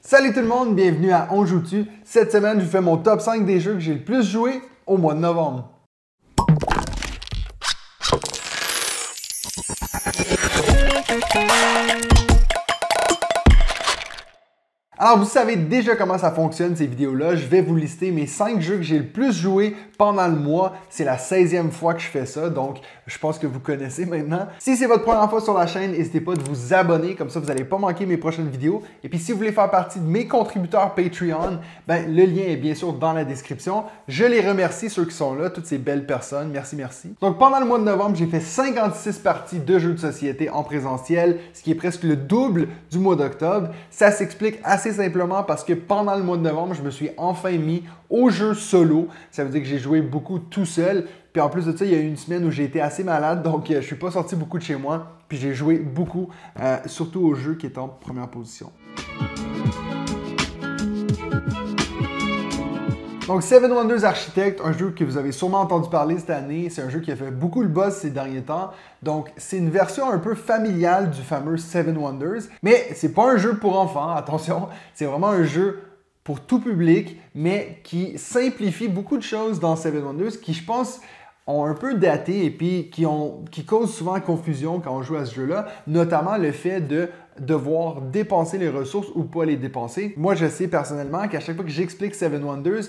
Salut tout le monde, bienvenue à On Joue-tu. Cette semaine, je vous fais mon top 5 des jeux que j'ai le plus joué au mois de novembre. Alors, vous savez déjà comment ça fonctionne ces vidéos-là. Je vais vous lister mes 5 jeux que j'ai le plus joué pendant le mois. C'est la 16e fois que je fais ça, donc je pense que vous connaissez maintenant. Si c'est votre première fois sur la chaîne, n'hésitez pas de vous abonner, comme ça vous n'allez pas manquer mes prochaines vidéos. Et puis si vous voulez faire partie de mes contributeurs Patreon, le lien est bien sûr dans la description. Je les remercie, ceux qui sont là, toutes ces belles personnes. Merci, merci. Donc pendant le mois de novembre, j'ai fait 56 parties de jeux de société en présentiel, ce qui est presque le double du mois d'octobre. Ça s'explique assez simplement parce que pendant le mois de novembre, je me suis enfin mis au jeu solo. Ça veut dire que j'ai joué beaucoup tout seul. Puis en plus de ça, il y a eu une semaine où j'ai été assez malade, donc je ne suis pas sorti beaucoup de chez moi. Puis j'ai joué beaucoup, surtout au jeu qui est en première position. Donc, Seven Wonders Architect, un jeu que vous avez sûrement entendu parler cette année. C'est un jeu qui a fait beaucoup le buzz ces derniers temps. Donc, c'est une version un peu familiale du fameux Seven Wonders. Mais c'est pas un jeu pour enfants, attention. C'est vraiment un jeu pour tout public, mais qui simplifie beaucoup de choses dans Seven Wonders qui, je pense, ont un peu daté et puis qui causent souvent confusion quand on joue à ce jeu-là, notamment le fait de devoir dépenser les ressources ou pas les dépenser. Moi, je sais personnellement qu'à chaque fois que j'explique Seven Wonders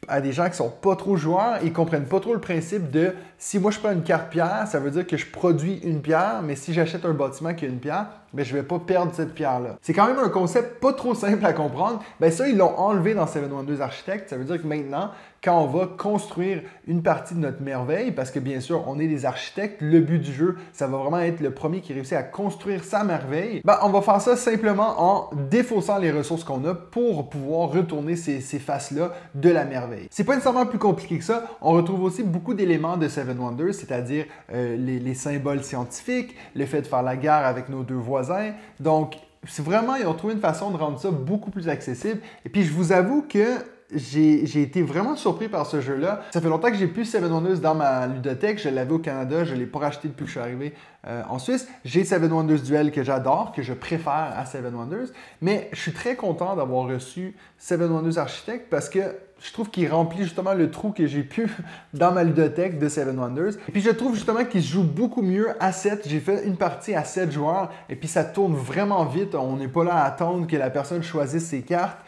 à des gens qui sont pas trop joueurs, ils comprennent pas trop le principe de si moi je prends une carte pierre, ça veut dire que je produis une pierre, mais si j'achète un bâtiment qui a une pierre, je vais pas perdre cette pierre-là. C'est quand même un concept pas trop simple à comprendre. Ça, ils l'ont enlevé dans Seven Wonders Architect. Ça veut dire que maintenant, quand on va construire une partie de notre merveille, parce que bien sûr, on est des architectes, le but du jeu, ça va vraiment être le premier qui réussit à construire sa merveille. On va faire ça simplement en défaussant les ressources qu'on a pour pouvoir retourner ces faces-là de la merveille. C'est pas nécessairement plus compliqué que ça. On retrouve aussi beaucoup d'éléments de Seven Wonders, c'est-à-dire les symboles scientifiques, le fait de faire la guerre avec nos deux voisins. Donc, c'est vraiment, ils ont trouvé une façon de rendre ça beaucoup plus accessible. Et puis, je vous avoue que j'ai été vraiment surpris par ce jeu-là. Ça fait longtemps que j'ai plus Seven Wonders dans ma ludothèque. Je l'avais au Canada, je ne l'ai pas racheté depuis que je suis arrivé en Suisse. J'ai Seven Wonders Duel que j'adore, que je préfère à Seven Wonders. Mais je suis très content d'avoir reçu Seven Wonders Architect parce que je trouve qu'il remplit justement le trou que j'ai pu dans ma ludothèque de Seven Wonders. Et puis je trouve justement qu'il se joue beaucoup mieux à 7. J'ai fait une partie à 7 joueurs et puis ça tourne vraiment vite. On n'est pas là à attendre que la personne choisisse ses cartes.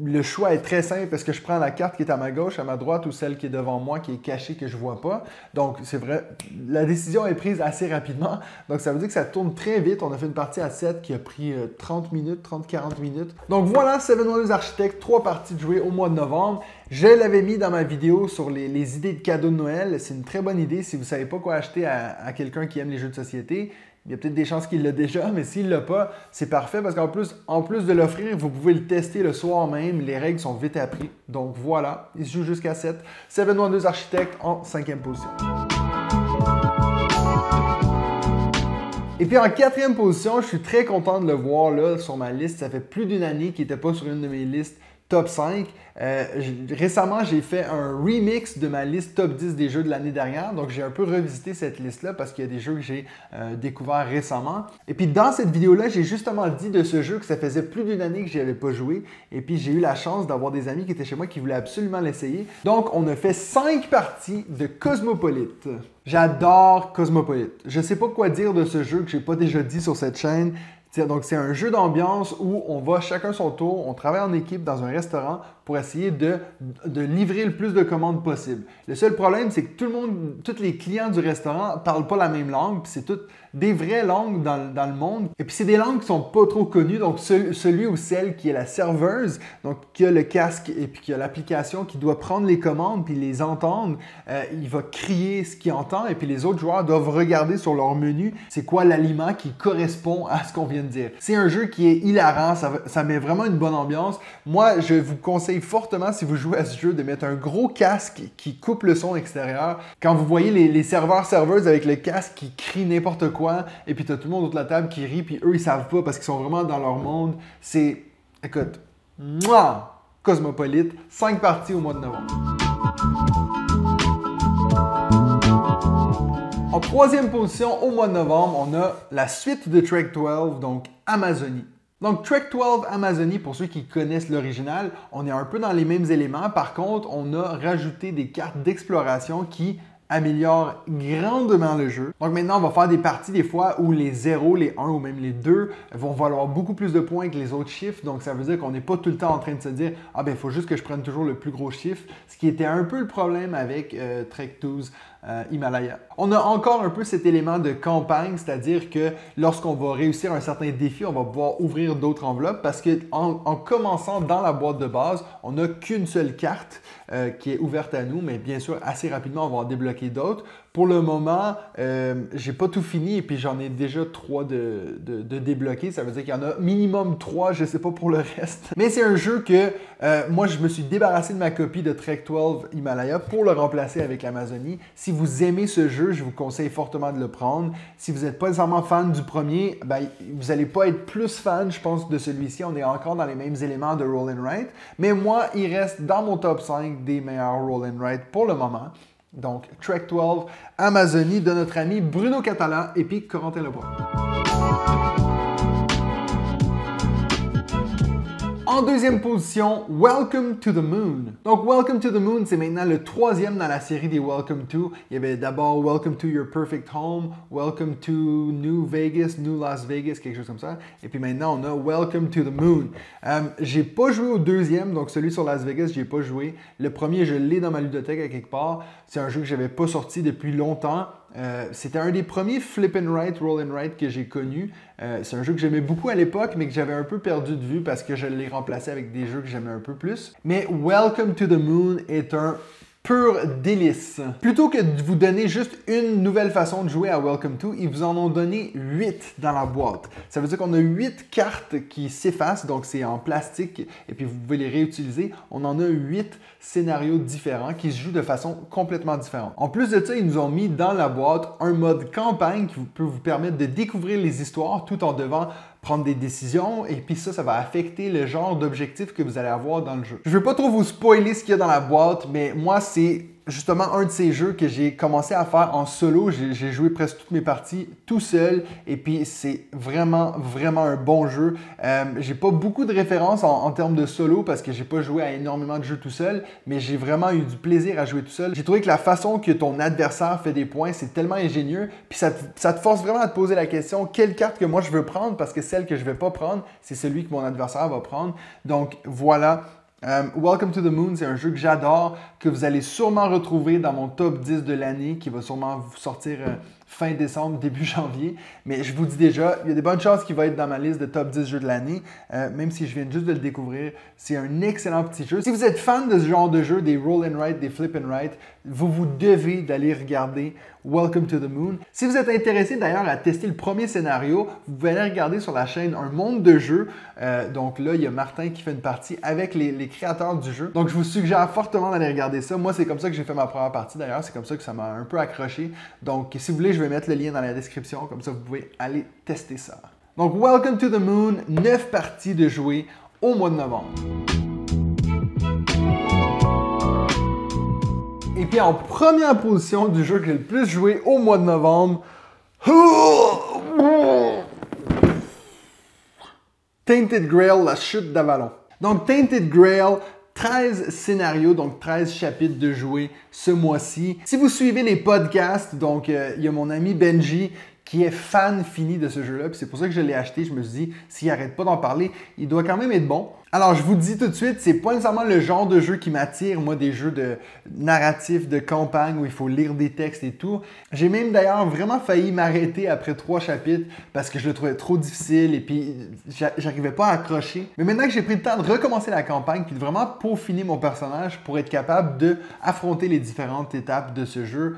Le choix est très simple parce que je prends la carte qui est à ma gauche, à ma droite ou celle qui est devant moi, qui est cachée, que je ne vois pas. Donc c'est vrai, la décision est prise assez rapidement. Donc ça veut dire que ça tourne très vite. On a fait une partie à 7 qui a pris 30 minutes, 30-40 minutes. Donc voilà, Seven Wonders Architect, 3 parties de jouer au mois de novembre. Je l'avais mis dans ma vidéo sur les idées de cadeaux de Noël. C'est une très bonne idée si vous ne savez pas quoi acheter à quelqu'un qui aime les jeux de société. Il y a peut-être des chances qu'il l'a déjà, mais s'il ne l'a pas, c'est parfait parce qu'en plus de l'offrir, vous pouvez le tester le soir même. Les règles sont vite apprises. Donc voilà, il se joue jusqu'à 7. Seven Wonders Architect en 5e position. Et puis en 4e position, je suis très content de le voir là sur ma liste. Ça fait plus d'une année qu'il n'était pas sur une de mes listes top 5. Récemment, j'ai fait un remix de ma liste top 10 des jeux de l'année dernière. Donc, j'ai un peu revisité cette liste-là parce qu'il y a des jeux que j'ai découverts récemment. Et puis, dans cette vidéo-là, j'ai justement dit de ce jeu que ça faisait plus d'une année que je n'y avais pas joué. Et puis, j'ai eu la chance d'avoir des amis qui étaient chez moi qui voulaient absolument l'essayer. Donc, on a fait 5 parties de Cosmopolite. J'adore Cosmopolite. Je ne sais pas quoi dire de ce jeu que je n'ai pas déjà dit sur cette chaîne. Donc, c'est un jeu d'ambiance où on va chacun son tour, on travaille en équipe dans un restaurant pour essayer de livrer le plus de commandes possible. Le seul problème, c'est que tous les clients du restaurant ne parlent pas la même langue, puis c'est toutes des vraies langues dans le monde. Et puis, c'est des langues qui ne sont pas trop connues. Donc, celui ou celle qui est la serveuse, donc qui a le casque et puis qui a l'application qui doit prendre les commandes puis les entendre, il va crier ce qu'il entend et puis les autres joueurs doivent regarder sur leur menu c'est quoi l'aliment qui correspond à ce qu'on vient de dire. C'est un jeu qui est hilarant, ça met vraiment une bonne ambiance. Moi, je vous conseille fortement, si vous jouez à ce jeu, de mettre un gros casque qui coupe le son extérieur. Quand vous voyez les serveurs-serveuses avec le casque qui crient n'importe quoi, et puis tu as tout le monde autour de la table qui rit, puis eux, ils savent pas parce qu'ils sont vraiment dans leur monde. C'est, écoute, mouah, Cosmopolite, 5 parties au mois de novembre. En 3e position, au mois de novembre, on a la suite de Trek 12, donc Amazonie. Donc, Trek 12 Amazonie, pour ceux qui connaissent l'original, on est un peu dans les mêmes éléments. Par contre, on a rajouté des cartes d'exploration qui améliorent grandement le jeu. Donc maintenant, on va faire des parties des fois où les 0, les 1 ou même les 2 vont valoir beaucoup plus de points que les autres chiffres. Donc ça veut dire qu'on n'est pas tout le temps en train de se dire « Ah ben, il faut juste que je prenne toujours le plus gros chiffre », ce qui était un peu le problème avec Trek 12 Himalaya. On a encore un peu cet élément de campagne, c'est-à-dire que lorsqu'on va réussir un certain défi, on va pouvoir ouvrir d'autres enveloppes parce qu'en commençant dans la boîte de base, on n'a qu'une seule carte qui est ouverte à nous, mais bien sûr, assez rapidement, on va en débloquer d'autres. Pour le moment, j'ai pas tout fini et puis j'en ai déjà 3 de débloqués. Ça veut dire qu'il y en a minimum 3, je sais pas pour le reste. Mais c'est un jeu que moi, je me suis débarrassé de ma copie de Trek 12 Himalaya pour le remplacer avec l'Amazonie. Si vous aimez ce jeu, je vous conseille fortement de le prendre. Si vous n'êtes pas nécessairement fan du premier, ben, vous n'allez pas être plus fan, je pense, de celui-ci. On est encore dans les mêmes éléments de Roll and Write. Mais moi, il reste dans mon top 5 des meilleurs Roll and Write pour le moment. Donc, Trek 12 Amazonie de notre ami Bruno Catala et puis Corentin Lebois. En deuxième position, Welcome to the Moon. Donc, Welcome to the Moon, c'est maintenant le 3e dans la série des Welcome to. Il y avait d'abord Welcome to Your Perfect Home, Welcome to New Vegas, New Las Vegas, quelque chose comme ça. Et puis maintenant, on a Welcome to the Moon. J'ai pas joué au deuxième, donc celui sur Las Vegas, j'ai pas joué. Le premier, je l'ai dans ma ludothèque à quelque part. C'est un jeu que j'avais pas sorti depuis longtemps. C'était un des premiers flip and write, roll and write que j'ai connu. C'est un jeu que j'aimais beaucoup à l'époque, mais que j'avais un peu perdu de vue parce que je l'ai remplacé avec des jeux que j'aimais un peu plus. Mais Welcome to the Moon est un pur délice. Plutôt que de vous donner juste une nouvelle façon de jouer à Welcome to, ils vous en ont donné 8 dans la boîte. Ça veut dire qu'on a 8 cartes qui s'effacent, donc c'est en plastique, et puis vous pouvez les réutiliser. On en a 8 scénarios différents qui se jouent de façon complètement différente. En plus de ça, ils nous ont mis dans la boîte un mode campagne qui peut vous permettre de découvrir les histoires tout en devant prendre des décisions, et puis ça va affecter le genre d'objectif que vous allez avoir dans le jeu. Je ne veux pas trop vous spoiler ce qu'il y a dans la boîte, mais moi, c'est justement un de ces jeux que j'ai commencé à faire en solo. J'ai joué presque toutes mes parties tout seul, et puis c'est vraiment, vraiment un bon jeu. J'ai pas beaucoup de références en termes de solo parce que j'ai pas joué à énormément de jeux tout seul, mais j'ai vraiment eu du plaisir à jouer tout seul. J'ai trouvé que la façon que ton adversaire fait des points, c'est tellement ingénieux, puis ça te force vraiment à te poser la question, quelle carte que moi je veux prendre, parce que celle que je vais pas prendre, c'est celui que mon adversaire va prendre. Donc voilà. Welcome to the Moon, c'est un jeu que j'adore, que vous allez sûrement retrouver dans mon top 10 de l'année, qui va sûrement vous sortir fin décembre, début janvier. Mais je vous dis déjà, il y a des bonnes chances qu'il va être dans ma liste de top 10 jeux de l'année, même si je viens juste de le découvrir. C'est un excellent petit jeu. Si vous êtes fan de ce genre de jeu, des roll and write, des flip and write, vous devez d'aller regarder Welcome to the Moon. Si vous êtes intéressé d'ailleurs à tester le premier scénario, vous pouvez aller regarder sur la chaîne Un Monde de Jeux. Donc là, il y a Martin qui fait une partie avec les créateurs du jeu. Donc je vous suggère fortement d'aller regarder ça. Moi, c'est comme ça que j'ai fait ma première partie d'ailleurs. C'est comme ça que ça m'a un peu accroché. Donc si vous voulez, je vais mettre le lien dans la description. Comme ça, vous pouvez aller tester ça. Donc Welcome to the Moon, 9 parties de jouer au mois de novembre. Et puis en première position du jeu que j'ai le plus joué au mois de novembre, Tainted Grail, la chute d'Avalon. Donc Tainted Grail, 13 scénarios, donc 13 chapitres de jouer ce mois-ci. Si vous suivez les podcasts, donc il y a mon ami Benji qui est fan fini de ce jeu-là, puis c'est pour ça que je l'ai acheté. Je me suis dit, s'il n'arrête pas d'en parler, il doit quand même être bon. Alors, je vous dis tout de suite, c'est pas nécessairement le genre de jeu qui m'attire, moi, des jeux de narratif, de campagne, où il faut lire des textes et tout. J'ai même d'ailleurs vraiment failli m'arrêter après 3 chapitres parce que je le trouvais trop difficile et puis j'arrivais pas à accrocher. Mais maintenant que j'ai pris le temps de recommencer la campagne puis de vraiment peaufiner mon personnage pour être capable d'affronter les différentes étapes de ce jeu,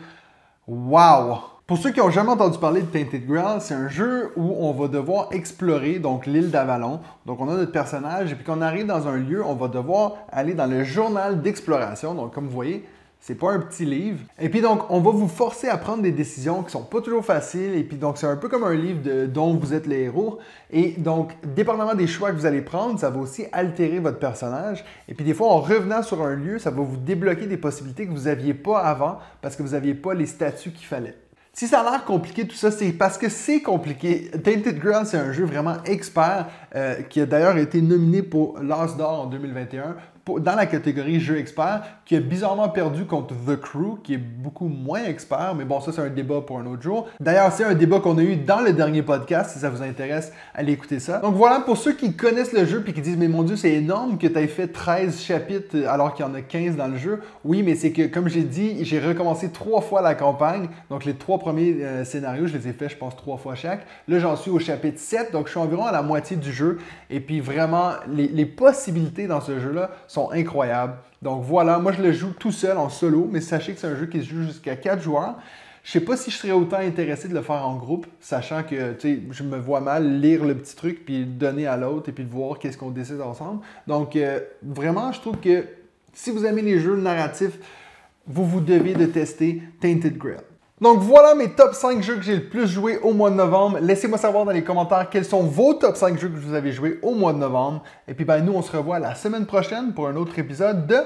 wow! Pour ceux qui n'ont jamais entendu parler de Tainted Grail, c'est un jeu où on va devoir explorer donc l'île d'Avalon. Donc on a notre personnage et puis quand on arrive dans un lieu, on va devoir aller dans le journal d'exploration. Donc comme vous voyez, c'est pas un petit livre. Et puis donc on va vous forcer à prendre des décisions qui sont pas toujours faciles. Et puis donc c'est un peu comme un livre dont vous êtes les héros. Et donc dépendamment des choix que vous allez prendre, ça va aussi altérer votre personnage. Et puis des fois en revenant sur un lieu, ça va vous débloquer des possibilités que vous n'aviez pas avant parce que vous n'aviez pas les statuts qu'il fallait. Si ça a l'air compliqué tout ça, c'est parce que c'est compliqué. Tainted Grail, c'est un jeu vraiment expert qui a d'ailleurs été nominé pour l'As d'or en 2021 dans la catégorie jeu expert, qui a bizarrement perdu contre The Crew, qui est beaucoup moins expert, mais bon, ça c'est un débat pour un autre jour. D'ailleurs, c'est un débat qu'on a eu dans le dernier podcast, si ça vous intéresse, allez écouter ça. Donc voilà, pour ceux qui connaissent le jeu et qui disent « Mais mon Dieu, c'est énorme que tu aies fait 13 chapitres alors qu'il y en a 15 dans le jeu. » Oui, mais c'est que, comme j'ai dit, j'ai recommencé 3 fois la campagne, donc les 3 premiers scénarios, je les ai faits, je pense, 3 fois chaque. Là, j'en suis au chapitre 7, donc je suis environ à la moitié du jeu, et puis vraiment, les possibilités dans ce jeu-là sont incroyables. Donc voilà, moi je le joue tout seul en solo, mais sachez que c'est un jeu qui se joue jusqu'à 4 joueurs. Je sais pas si je serais autant intéressé de le faire en groupe, sachant que je me vois mal lire le petit truc, puis le donner à l'autre, et puis de voir qu'est-ce qu'on décide ensemble. Donc vraiment, je trouve que si vous aimez les jeux narratifs, vous devez de tester Tainted Grail. Donc voilà mes top 5 jeux que j'ai le plus joué au mois de novembre. Laissez-moi savoir dans les commentaires quels sont vos top 5 jeux que vous avez joués au mois de novembre. Et puis nous on se revoit la semaine prochaine pour un autre épisode de